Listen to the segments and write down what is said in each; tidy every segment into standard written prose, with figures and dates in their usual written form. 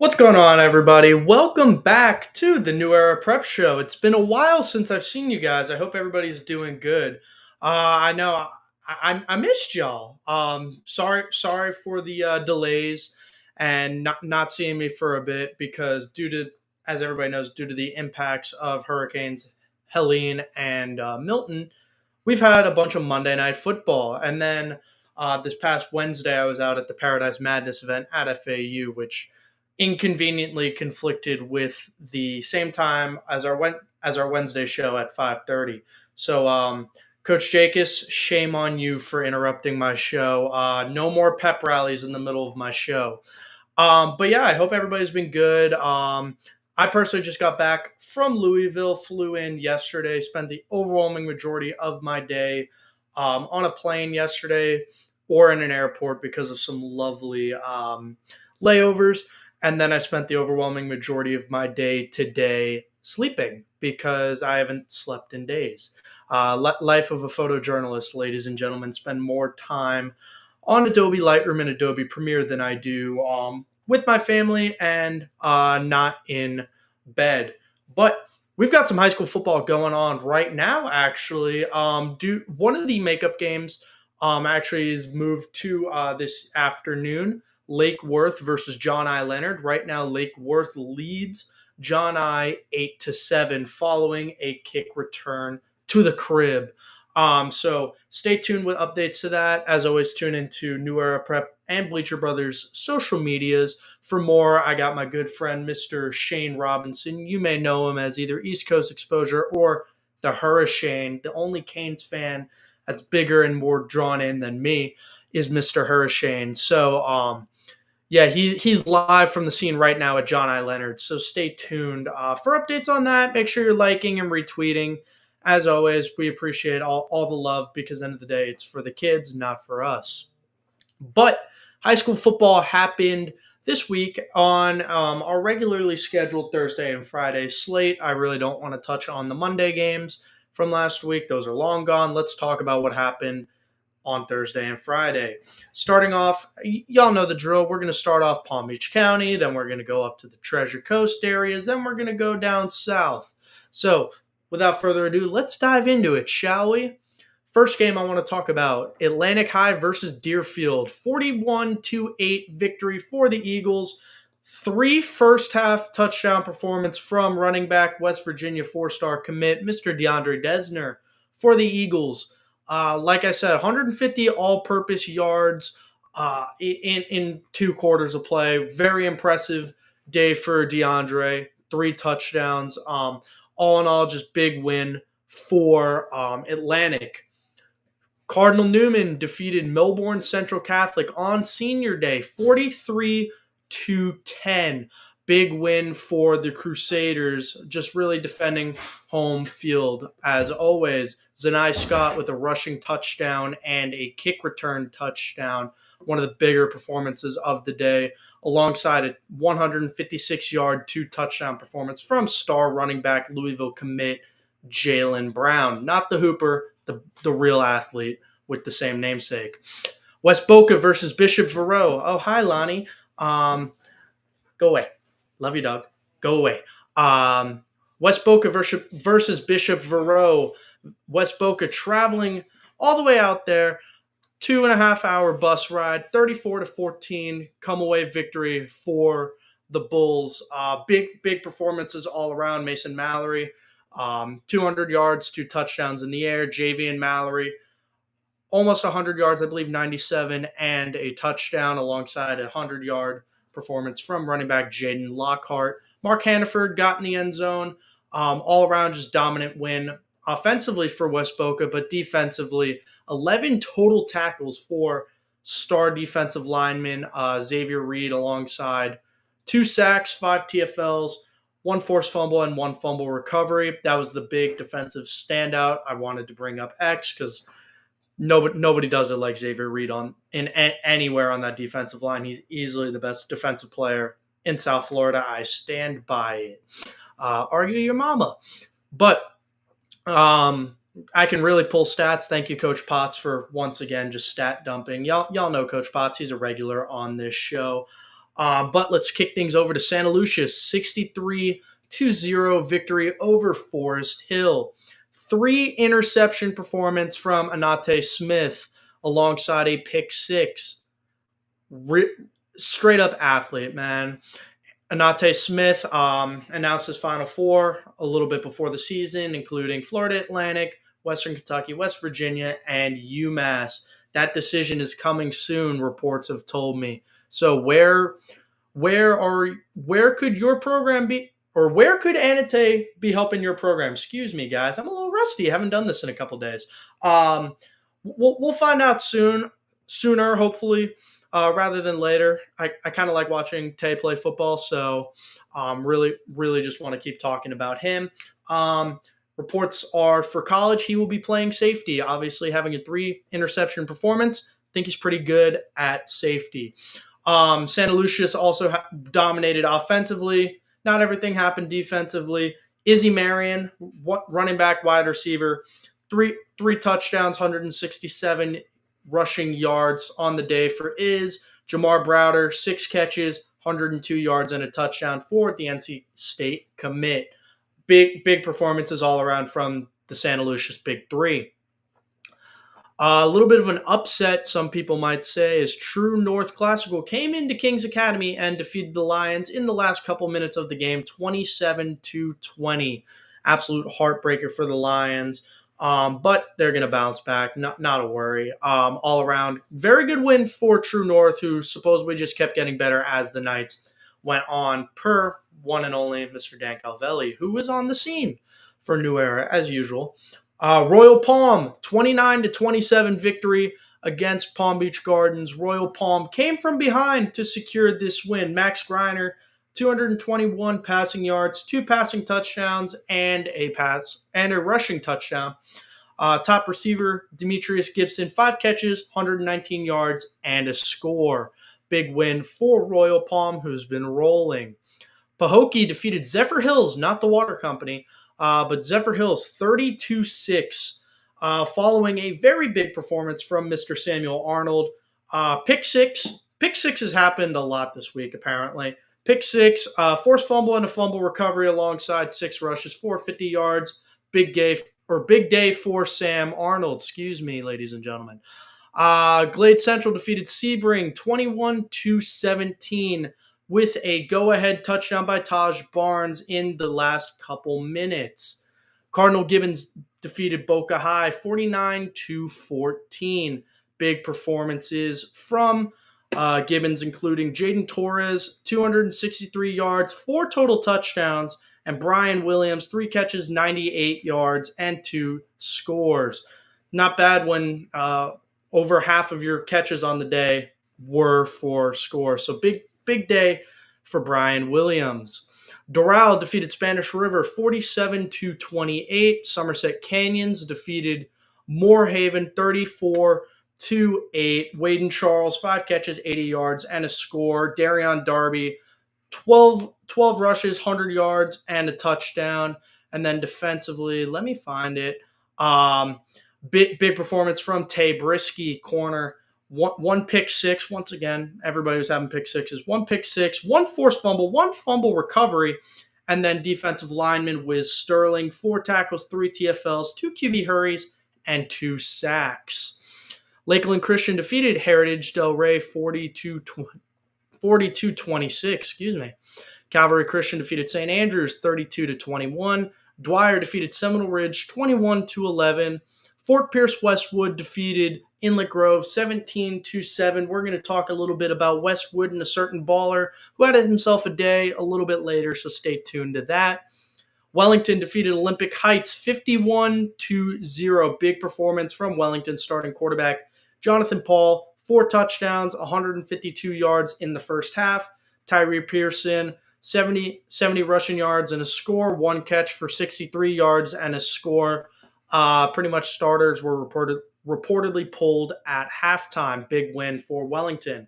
What's going on, everybody? Welcome back to the New Era Prep Show. It's been a while since I've seen you guys. I hope everybody's doing good. I know I missed y'all. Sorry for the delays and not seeing me for a bit because as everybody knows, due to the impacts of hurricanes Helene and Milton, we've had a bunch of Monday Night Football, and then this past Wednesday I was out at the Paradise Madness event at FAU, which inconveniently conflicted with the same time as our Wednesday show at 5:30. So, Coach Jakis, shame on you for interrupting my show. No more pep rallies in the middle of my show. But yeah, I hope everybody's been good. I personally just got back from Louisville, flew in yesterday, spent the overwhelming majority of my day on a plane yesterday or in an airport because of some lovely layovers. And then I spent the overwhelming majority of my day today sleeping because I haven't slept in days. Life of a photojournalist, ladies and gentlemen, spend more time on Adobe Lightroom and Adobe Premiere than I do with my family and not in bed. But we've got some high school football going on right now, actually. One of the makeup games actually is moved to this afternoon. Lake Worth versus John I. Leonard. Right now, Lake Worth leads John I 8-7 following a kick return to the crib. So stay tuned with updates to that. As always, tune into New Era Prep and Bleacher Brothers social medias for more. I got my good friend, Mr. Shane Robinson. You may know him as either East Coast Exposure or the Hurricane. The only Canes fan that's bigger and more drawn in than me is Mr. Hurricane. So, yeah, he's live from the scene right now at John I. Leonard. So stay tuned for updates on that. Make sure you're liking and retweeting. As always, we appreciate all the love because at the end of the day, it's for the kids, not for us. But high school football happened this week on our regularly scheduled Thursday and Friday slate. I really don't want to touch on the Monday games from last week. Those are long gone. Let's talk about what happened on Thursday and Friday. Starting off, y'all know the drill. We're going to start off Palm Beach County, then we're going to go up to the Treasure Coast areas, then we're going to go down south. So, without further ado, let's dive into it, shall we? First game I want to talk about, Atlantic High versus Deerfield. 41-8 victory for the Eagles. 3 first-half touchdown performance from running back West Virginia four-star commit, Mr. DeAndre Desner for the Eagles. Like I said, 150 all-purpose yards in 2 quarters of play. Very impressive day for DeAndre. 3 touchdowns. All in all, just big win for Atlantic. Cardinal Newman defeated Melbourne Central Catholic on Senior Day, 43-10. Big win for the Crusaders, just really defending home field as always. Zanai Scott with a rushing touchdown and a kick return touchdown, one of the bigger performances of the day, alongside a 156-yard, 2-touchdown performance from star running back Louisville commit Jalen Brown. Not the Hooper, the real athlete with the same namesake. West Boca versus Bishop Verot. Oh, hi, Lonnie. Go away. Love you, dog. Go away. West Boca versus Bishop Verot. West Boca traveling all the way out there. 2.5-hour bus ride. 34-14. Come away victory for the Bulls. Big performances all around. Mason Mallory. 200 yards, 2 touchdowns in the air. Javian Mallory, almost 100 yards, I believe 97, and a touchdown alongside a 100-yard performance from running back Jaden Lockhart. Mark Hannaford got in the end zone. All around, just dominant win offensively for West Boca, but defensively, 11 total tackles for star defensive lineman Xavier Reed alongside 2 sacks, 5 TFLs, 1 forced fumble, and 1 fumble recovery. That was the big defensive standout. I wanted to bring up X because nobody does it like Xavier Reed anywhere on that defensive line. He's easily the best defensive player in South Florida. I stand by it. Argue your mama. But I can really pull stats. Thank you, Coach Potts, for once again just stat dumping. Y'all know Coach Potts. He's a regular on this show. But let's kick things over to Santa Lucia's 63-0 victory over Forest Hill. 3 interception performance from Anate Smith alongside a pick six. Straight up athlete, man. Anate Smith announced his Final Four a little bit before the season, including Florida Atlantic, Western Kentucky, West Virginia, and UMass. That decision is coming soon, reports have told me. So where could your program be, or where could Anate be helping your program? Excuse me, guys. I'm a little rusty. I haven't done this in a couple days. We'll find out sooner, hopefully, rather than later. I kind of like watching Tay play football, so really just want to keep talking about him. Reports are for college, he will be playing safety. Obviously, having a 3 interception performance, I think he's pretty good at safety. Santa Lucia's also dominated offensively. Not everything happened defensively. Izzy Marion, running back, wide receiver, three touchdowns, 167 rushing yards on the day for Jamar Browder, 6 catches, 102 yards and a touchdown for the NC State commit. Big performances all around from the Santa Lucia's Big Three. A little bit of an upset, some people might say, is True North Classical came into Kings Academy and defeated the Lions in the last couple minutes of the game, 27-20. Absolute heartbreaker for the Lions, but they're going to bounce back. Not a worry. All around, very good win for True North, who supposedly just kept getting better as the nights went on, per one and only Mr. Dan Calvelli, who was on the scene for New Era, as usual. Royal Palm, 29-27 victory against Palm Beach Gardens. Royal Palm came from behind to secure this win. Max Greiner, 221 passing yards, 2 passing touchdowns, and a rushing touchdown. Top receiver, Demetrius Gibson, 5 catches, 119 yards, and a score. Big win for Royal Palm, who's been rolling. Pahokee defeated Zephyr Hills, not the water company, but Zephyr Hills 32-6, following a very big performance from Mr. Samuel Arnold. Pick six. Pick six has happened a lot this week, apparently. Pick six, forced fumble and a fumble recovery alongside 6 rushes, 450 yards. Big day for Sam Arnold. Excuse me, ladies and gentlemen. Glade Central defeated Sebring 21-17 with a go-ahead touchdown by Taj Barnes in the last couple minutes. Cardinal Gibbons defeated Boca High 49-14. Big performances from Gibbons, including Jaden Torres, 263 yards, 4 total touchdowns, and Brian Williams, 3 catches, 98 yards, and 2 scores. Not bad when over half of your catches on the day were for scores. So big day for Brian Williams. Doral defeated Spanish River 47-28. Somerset Canyons defeated Moorhaven 34-8. Waden Charles, 5 catches, 80 yards, and a score. Darion Darby, 12 rushes, 100 yards, and a touchdown. And then defensively, let me find it. Big performance from Tay Brisky, corner. One pick six. Once again, everybody was having pick sixes. 1 pick six, 1 forced fumble, 1 fumble recovery, and then defensive lineman Wiz Sterling, 4 tackles, 3 TFLs, 2 QB hurries, and 2 sacks. Lakeland Christian defeated Heritage Del Rey 42-26. Excuse me. Calvary Christian defeated St. Andrews 32-21. Dwyer defeated Seminole Ridge 21-11. Fort Pierce Westwood defeated Inlet Grove 17-7. We're going to talk a little bit about Westwood and a certain baller who had himself a day a little bit later, so stay tuned to that. Wellington defeated Olympic Heights 51-0. Big performance from Wellington starting quarterback Jonathan Paul, 4 touchdowns, 152 yards in the first half. Tyree Pearson, 70 rushing yards and a score, 1 catch for 63 yards and a score. Pretty much starters were reportedly pulled at halftime. Big win for Wellington.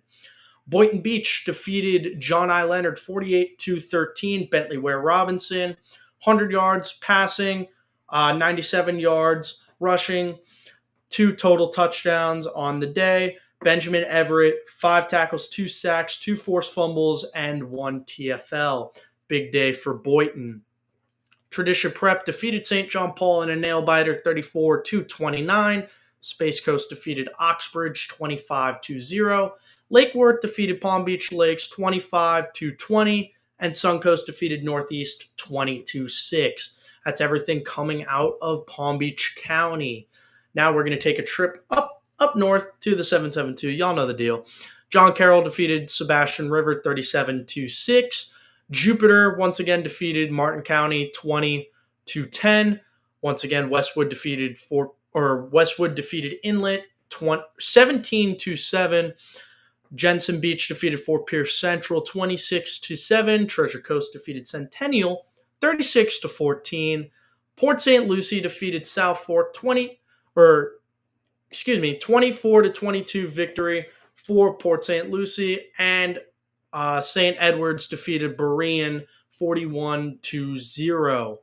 Boynton Beach defeated John I. Leonard 48-13. Bentley Ware Robinson, 100 yards passing, 97 yards rushing, 2 total touchdowns on the day. Benjamin Everett, 5 tackles, 2 sacks, 2 forced fumbles, and 1 TFL. Big day for Boynton. Tradition Prep defeated St. John Paul in a nail biter 34-29. Space Coast defeated Oxbridge 25-0. Lake Worth defeated Palm Beach Lakes 25-20. And Suncoast defeated Northeast 20-6. That's everything coming out of Palm Beach County. Now we're going to take a trip up north to the 772. Y'all know the deal. John Carroll defeated Sebastian River 37-6. Jupiter once again defeated Martin County 20-10. Once again, Westwood defeated Inlet 17-7. Jensen Beach defeated Fort Pierce Central 26-7. Treasure Coast defeated Centennial 36-14. Port St. Lucie defeated South Fork 24-22 victory for Port St. Lucie, and St. Edward's defeated Berean 41-0.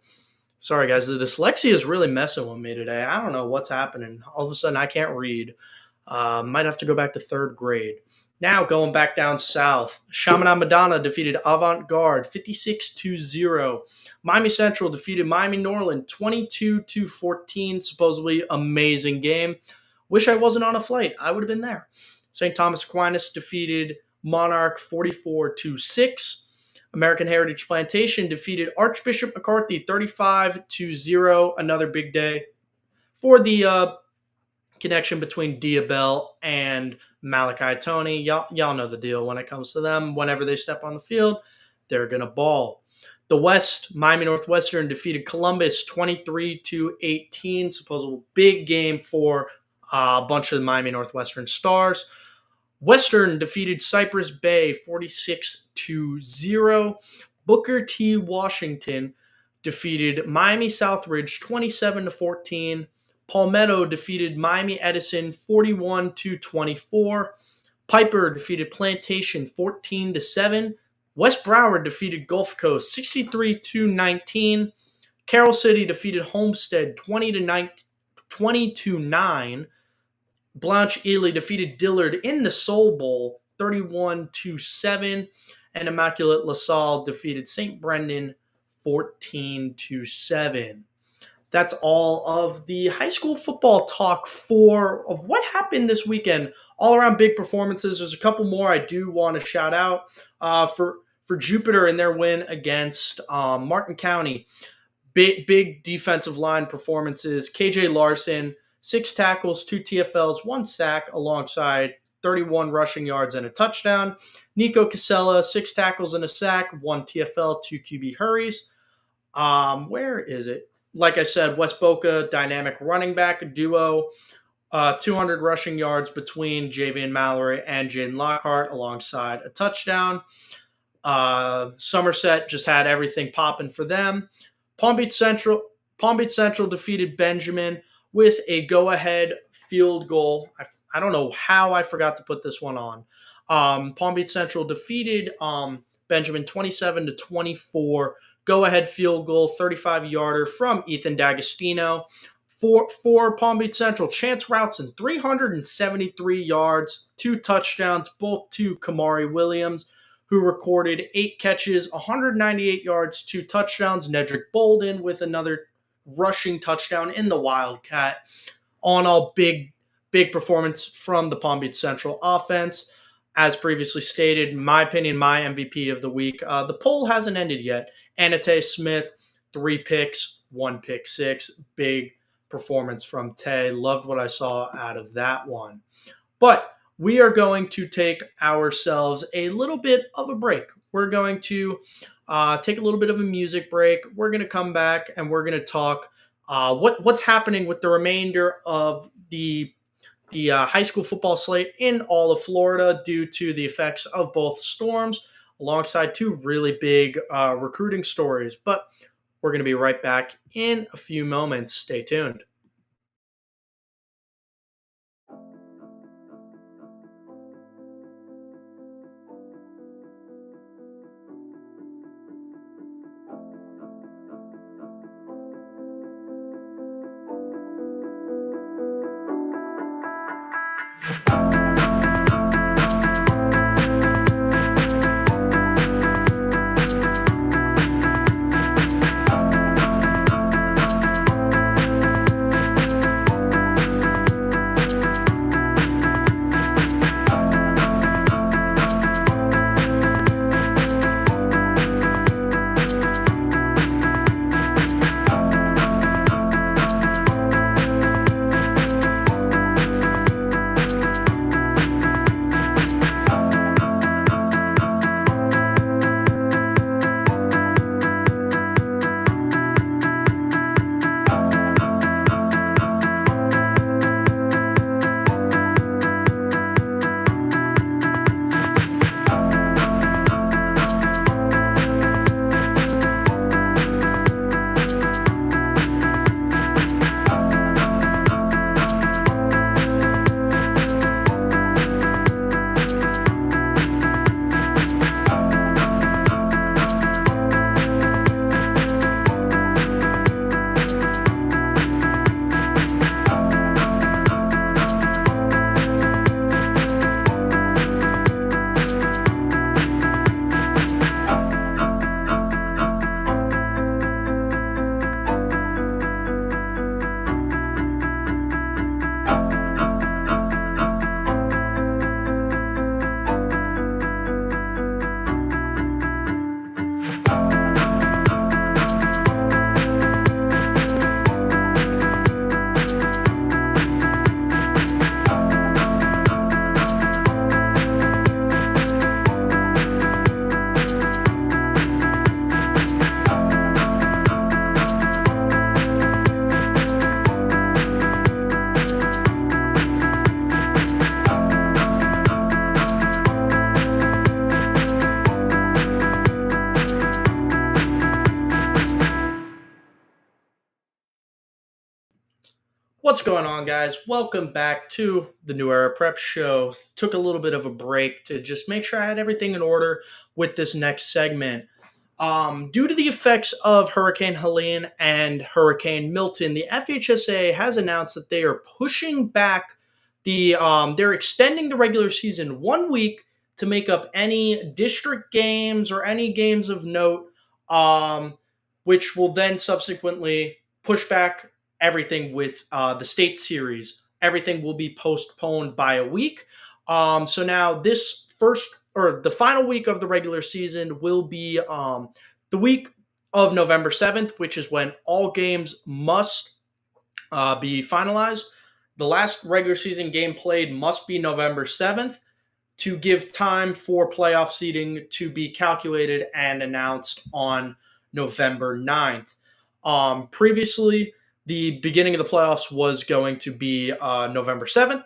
Sorry, guys, the dyslexia is really messing with me today. I don't know what's happening. All of a sudden, I can't read. Might have to go back to 3rd grade. Now, going back down south, Chaminade Madonna defeated Avant-Garde 56-0. Miami Central defeated Miami Norland 22-14. Supposedly amazing game. Wish I wasn't on a flight. I would have been there. St. Thomas Aquinas defeated Monarch 44-6. American Heritage Plantation defeated Archbishop McCarthy 35-0. Another big day for the connection between Diabel and Malachi Tony. Y'all know the deal when it comes to them. Whenever they step on the field, they're going to ball. The West, Miami Northwestern defeated Columbus 23-18. Supposedly big game for a bunch of the Miami Northwestern stars. Western defeated Cypress Bay 46-0. Booker T. Washington defeated Miami Southridge 27-14. Palmetto defeated Miami Edison 41-24. Piper defeated Plantation 14-7. West Broward defeated Gulf Coast 63-19. Carroll City defeated Homestead 20-9. Blanche Ely defeated Dillard in the Soul Bowl 31-7. And Immaculate LaSalle defeated St. Brendan 14-7. That's all of the high school football talk of what happened this weekend. All around big performances. There's a couple more I do want to shout out for Jupiter in their win against Martin County. Big defensive line performances. KJ Larson, 6 tackles, 2 TFLs, 1 sack, alongside 31 rushing yards and a touchdown. Nico Casella, 6 tackles and a sack, 1 TFL, 2 QB hurries. Where is it? Like I said, West Boca, dynamic running back duo. 200 rushing yards between Javian Mallory and Jaden Lockhart, alongside a touchdown. Somerset just had everything popping for them. Palm Beach Central defeated Benjamin with a go-ahead field goal. I don't know how I forgot to put this one on. Palm Beach Central defeated Benjamin 27-24. Go-ahead field goal, 35-yarder from Ethan D'Agostino. For Palm Beach Central, Chance Routson, 373 yards, 2 touchdowns, both to Kamari Williams, who recorded 8 catches, 198 yards, 2 touchdowns. Nedrick Bolden with another rushing touchdown in the Wildcat. All in all, big performance from the Palm Beach Central offense. As previously stated, in my opinion, my MVP of the week. The poll hasn't ended yet. Anate Smith, 3 picks, 1 pick six. Big performance from Tay. Loved what I saw out of that one. But we are going to take ourselves a little bit of a break. We're going to take a little bit of a music break. We're going to come back and we're going to talk what's happening with the remainder of the high school football slate in all of Florida due to the effects of both storms, alongside 2 really big recruiting stories. But we're going to be right back in a few moments. Stay tuned. What's going on, guys? Welcome back to the New Era Prep Show. Took a little bit of a break to just make sure I had everything in order with this next segment. Due to the effects of Hurricane Helene and Hurricane Milton, the FHSA has announced that they are pushing back they're extending the regular season 1 week to make up any district games or any games of note, um, which will then subsequently push back everything with the state series. Everything will be postponed by a week. So now this first or the final week of the regular season will be the week of November 7th, which is when all games must be finalized. The last regular season game played must be November 7th to give time for playoff seeding to be calculated and announced on November 9th. Previously, the beginning of the playoffs was going to be November 7th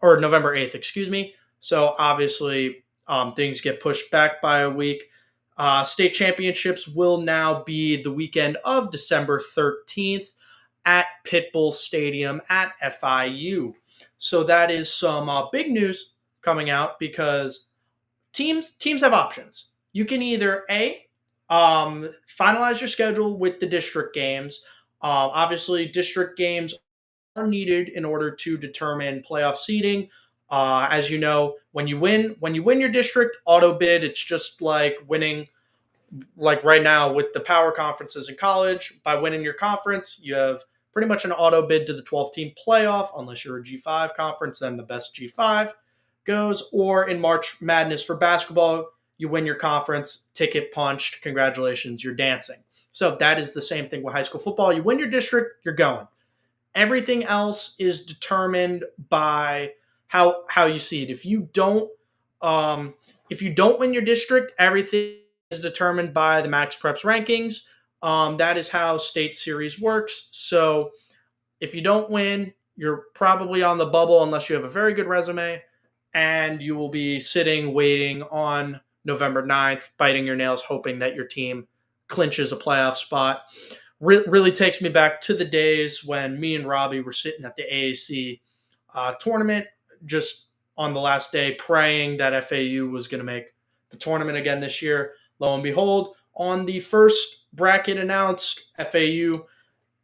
or November 8th, excuse me. So obviously, things get pushed back by a week. State championships will now be the weekend of December 13th at Pitbull Stadium at FIU. So that is some big news coming out because teams have options. You can either finalize your schedule with the district games. Obviously, district games are needed in order to determine playoff seeding. As you know, when you win your district auto bid, it's just like winning. Like right now with the power conferences in college, by winning your conference, you have pretty much an auto bid to the 12-team playoff, unless you're a G5 conference, then the best G5 goes. Or in March Madness for basketball, you win your conference, ticket punched, congratulations, you're dancing. So that is the same thing with high school football. You win your district, you're going. Everything else is determined by how you see it. If you don't win your district, everything is determined by the Max Preps rankings. That is how state series works. So if you don't win, you're probably on the bubble unless you have a very good resume, and you will be sitting waiting on November 9th, biting your nails, hoping that your team clinches a playoff spot. Really takes me back to the days when me and Robbie were sitting at the AAC tournament just on the last day praying that FAU was going to make the tournament again this year. Lo and behold, on the first bracket announced, FAU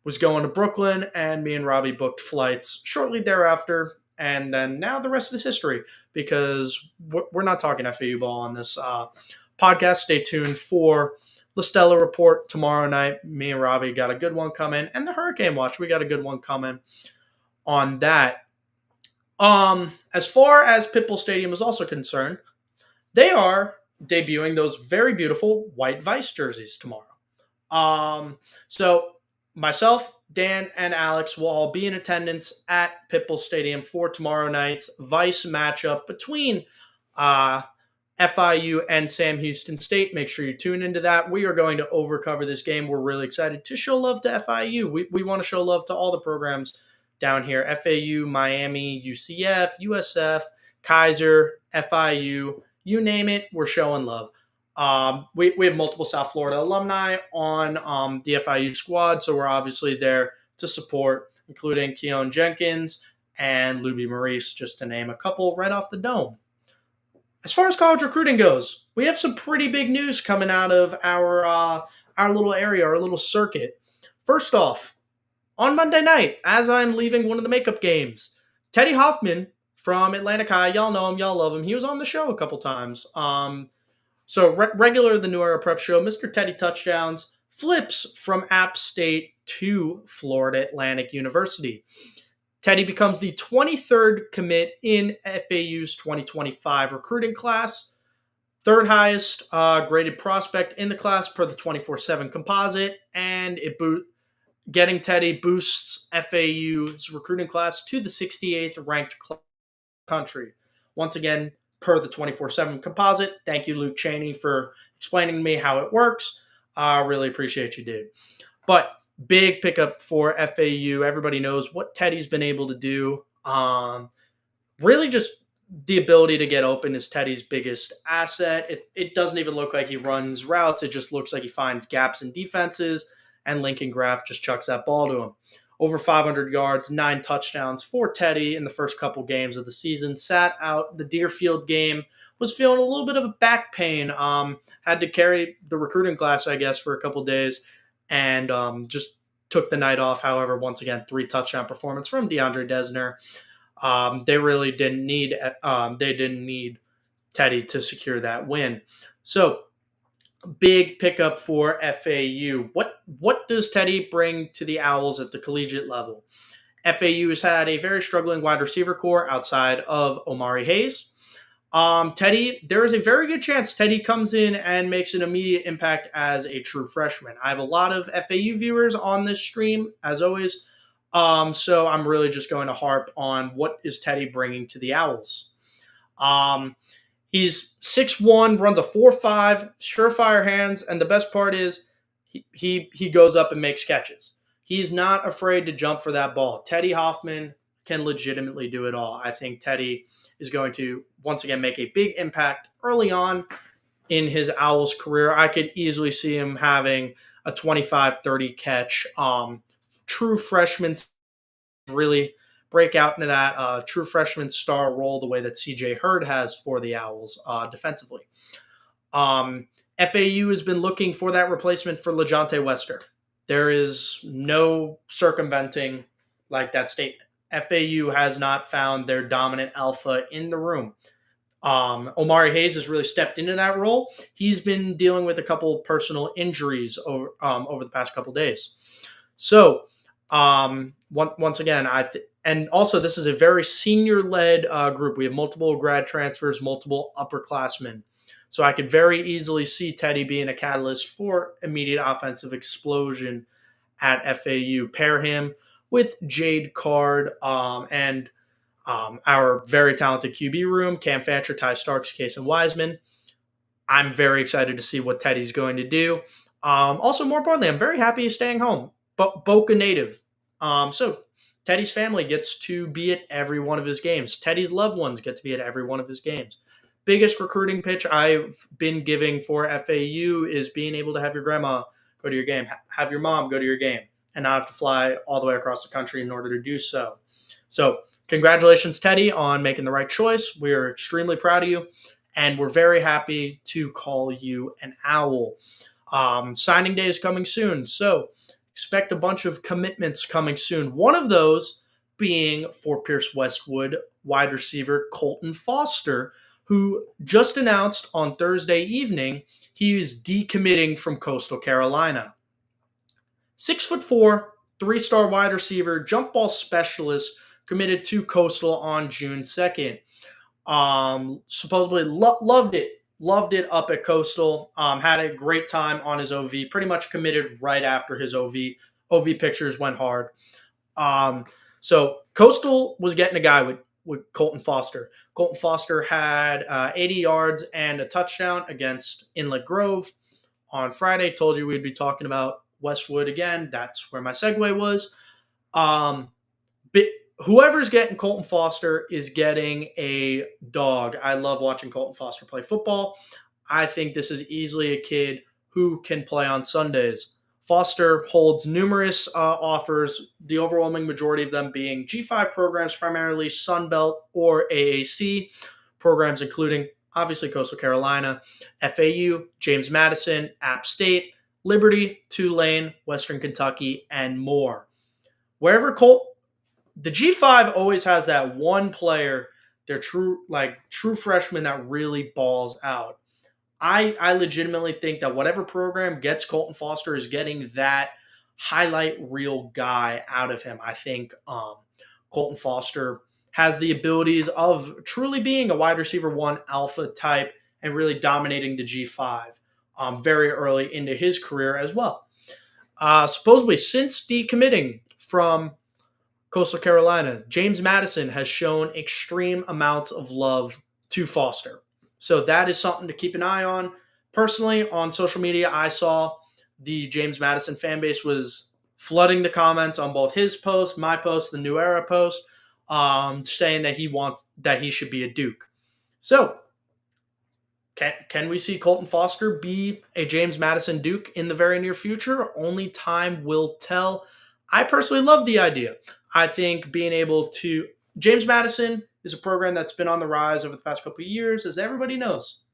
was going to Brooklyn, and me and Robbie booked flights shortly thereafter. And then now the rest is history because we're not talking FAU ball on this podcast. Stay tuned for the Stella Report tomorrow night. Me and Robbie got a good one coming, and the Hurricane Watch, we got a good one coming on that. As far as Pitbull Stadium is also concerned, they are debuting those very beautiful white Vice jerseys tomorrow. So myself, Dan, and Alex will all be in attendance at Pitbull Stadium for tomorrow night's Vice matchup between FIU and Sam Houston State. Make sure you tune into that. We are going to overcover this game. We're really excited to show love to FIU. We want to show love to all the programs down here: FAU, Miami, UCF, USF, Kaiser, FIU, you name it, we're showing love. We have multiple South Florida alumni on the FIU squad, so we're obviously there to support, including Keon Jenkins and Luby Maurice, just to name a couple right off the dome. As far as college recruiting goes, we have some pretty big news coming out of our little area, our little circuit. First off, on Monday night, as I'm leaving one of the makeup games, Teddy Hoffman from Atlantic High, y'all know him, y'all love him. He was on the show a couple times. Regular the New Era Prep Show, Mr. Teddy Touchdowns flips from App State to Florida Atlantic University. Teddy becomes the 23rd commit in FAU's 2025 recruiting class, third highest graded prospect in the class per the 24/7 composite, and getting Teddy boosts FAU's recruiting class to the 68th ranked country. Once again, per the 24/7 composite. Thank you, Luke Cheney, for explaining to me how it works. I really appreciate you, dude. But big pickup for FAU. Everybody knows what Teddy's been able to do. Really just the ability to get open is Teddy's biggest asset. It doesn't even look like he runs routes. It just looks like he finds gaps in defenses, and Lincoln Graff just chucks that ball to him. over 500 yards, 9 touchdowns for Teddy in the first couple games of the season. Sat out the Deerfield game, was feeling a little bit of back pain. Had to carry the recruiting class, I guess, for a couple days, and just took the night off. However, once again, 3 touchdown performance from DeAndre Desner. They really didn't need Teddy to secure that win. So big pickup for FAU. What does Teddy bring to the Owls at the collegiate level? FAU has had a very struggling wide receiver core outside of Omari Hayes. Teddy, there is a very good chance Teddy comes in and makes an immediate impact as a true freshman. I have a lot of FAU viewers on this stream, as always. So I'm really just going to harp on what is Teddy bringing to the Owls. He's 6'1", runs a 4.5, surefire hands, and the best part is he goes up and makes catches. He's not afraid to jump for that ball. Teddy Hoffman can legitimately do it all. I think Teddy is going to once again make a big impact early on in his Owls career. I could easily see him having a 25-30 catch. True freshman, really break out into that true freshman star role the way that CJ Hurd has for the Owls defensively. FAU has been looking for that replacement for LeJontay Wester. There is no circumventing like that statement. FAU has not found their dominant alpha in the room. Omari Hayes has really stepped into that role. He's been dealing with a couple personal injuries over the past couple days. So once again, and also this is a very senior-led group. We have multiple grad transfers, multiple upperclassmen. So I could very easily see Teddy being a catalyst for immediate offensive explosion at FAU. Pair him with Jade Card and our very talented QB room, Cam Fancher, Ty Starks, Case and Wiseman. I'm very excited to see what Teddy's going to do. Also, more importantly, I'm very happy he's staying home. Boca native. So Teddy's family gets to be at every one of his games. Teddy's loved ones get to be at every one of his games. Biggest recruiting pitch I've been giving for FAU is being able to have your grandma go to your game, have your mom go to your game, and not have to fly all the way across the country in order to do so. So congratulations, Teddy, on making the right choice. We are extremely proud of you, and we're very happy to call you an Owl. Signing day is coming soon, so expect a bunch of commitments coming soon. One of those being for Pierce Westwood wide receiver Colton Foster, who just announced on Thursday evening he is decommitting from Coastal Carolina. 6'4", 3-star wide receiver, jump ball specialist, committed to Coastal on June 2nd. Supposedly loved it up at Coastal. Had a great time on his OV. Pretty much committed right after his OV. OV pictures went hard. So Coastal was getting a guy with Colton Foster. Colton Foster had 80 yards and a touchdown against Inlet Grove on Friday. Told you we'd be talking about Westwood again. That's where my segue was. But whoever's getting Colton Foster is getting a dog. I love watching Colton Foster play football. I think this is easily a kid who can play on Sundays. Foster holds numerous offers, the overwhelming majority of them being G5 programs, primarily Sunbelt or AAC programs, including obviously Coastal Carolina, FAU, James Madison, App State, Liberty, Tulane, Western Kentucky, and more. Wherever the G5 always has that one player, their true freshman that really balls out. I legitimately think that whatever program gets Colton Foster is getting that highlight reel guy out of him. I think Colton Foster has the abilities of truly being a wide receiver one alpha type and really dominating the G5 very early into his career as well. Supposedly, since decommitting from Coastal Carolina, James Madison has shown extreme amounts of love to Foster. So that is something to keep an eye on. Personally, on social media, I saw the James Madison fan base was flooding the comments on both his post, my post, the New Era post, saying that he should be a Duke. So can we see Colton Foster be a James Madison Duke in the very near future? Only time will tell. I personally love the idea. I think being able to James Madison is a program that's been on the rise over the past couple of years, as everybody knows.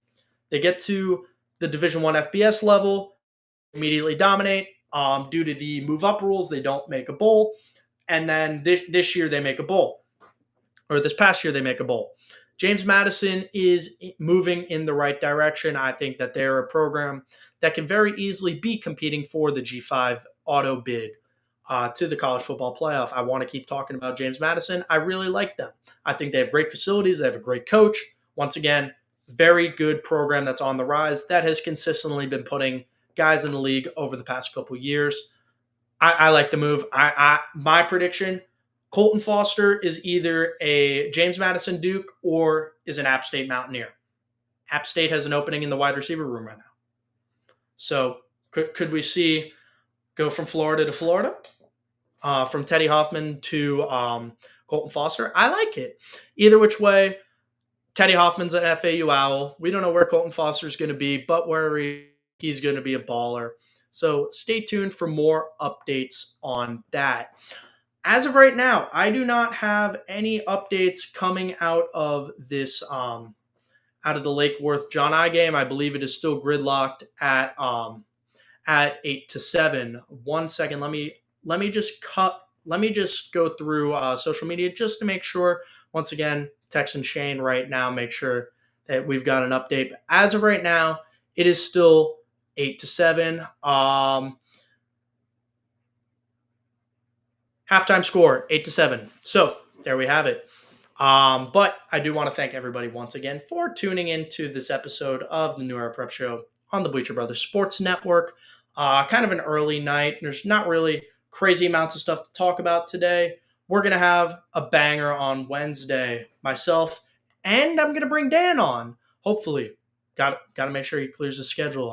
They get to the Division One FBS level, immediately dominate. Due to the move up rules, they don't make a bowl, and then this year they make a bowl, or this past year they make a bowl. James Madison is moving in the right direction. I think that they're a program that can very easily be competing for the G5 auto bid to the college football playoff. I want to keep talking about James Madison. I really like them. I think they have great facilities. They have a great coach. Once again, very good program that's on the rise that has consistently been putting guys in the league over the past couple years. I like the move. My prediction: Colton Foster is either a James Madison Duke or is an App State Mountaineer. App State has an opening in the wide receiver room right now. So could we see go from Florida to Florida, from Teddy Hoffman to Colton Foster? I like it. Either which way, Teddy Hoffman's an FAU Owl. We don't know where Colton Foster is going to be, but where he's going to be a baller. So stay tuned for more updates on that. As of right now, I do not have any updates coming out of this out of the Lake Worth John I game. I believe it is still gridlocked at 8-7. 1 second, let me just go through social media just to make sure. Once again, texting Shane right now, make sure that we've got an update. But as of right now, it is still 8-7. Halftime score 8-7. So there we have it. But I do want to thank everybody once again for tuning into this episode of the New Era Prep Show on the Bleacher Brothers Sports Network. Kind of an early night. There's not really crazy amounts of stuff to talk about today. We're going to have a banger on Wednesday. Myself, and I'm going to bring Dan on, hopefully. Got to make sure he clears his schedule.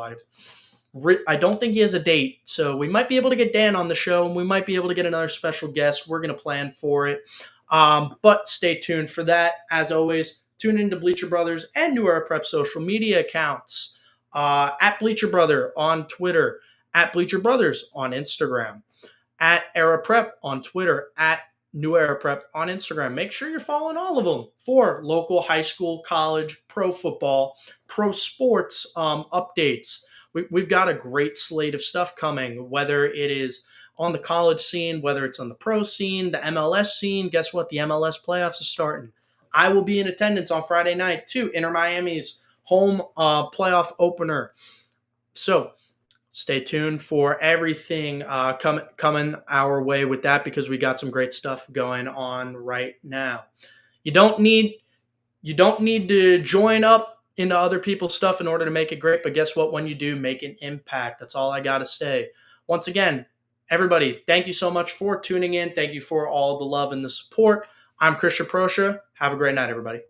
I don't think he has a date, so we might be able to get Dan on the show, and we might be able to get another special guest. We're going to plan for it. But stay tuned for that. As always, tune into Bleacher Brothers and New Era Prep social media accounts. At Bleacher Brother on Twitter, at Bleacher Brothers on Instagram, at Era Prep on Twitter, at New Era Prep on Instagram. Make sure you're following all of them for local, high school, college, pro football, pro sports updates. We've got a great slate of stuff coming, whether it is on the college scene, whether it's on the pro scene, the MLS scene. Guess what? The MLS playoffs are starting. I will be in attendance on Friday night too, Inter Miami's home playoff opener. So stay tuned for everything coming our way with that, because we got some great stuff going on right now. You don't need to join up into other people's stuff in order to make it great, but guess what? When you do, make an impact. That's all I got to say. Once again, everybody, thank you so much for tuning in. Thank you for all the love and the support. I'm Christian Proscia. Have a great night, everybody.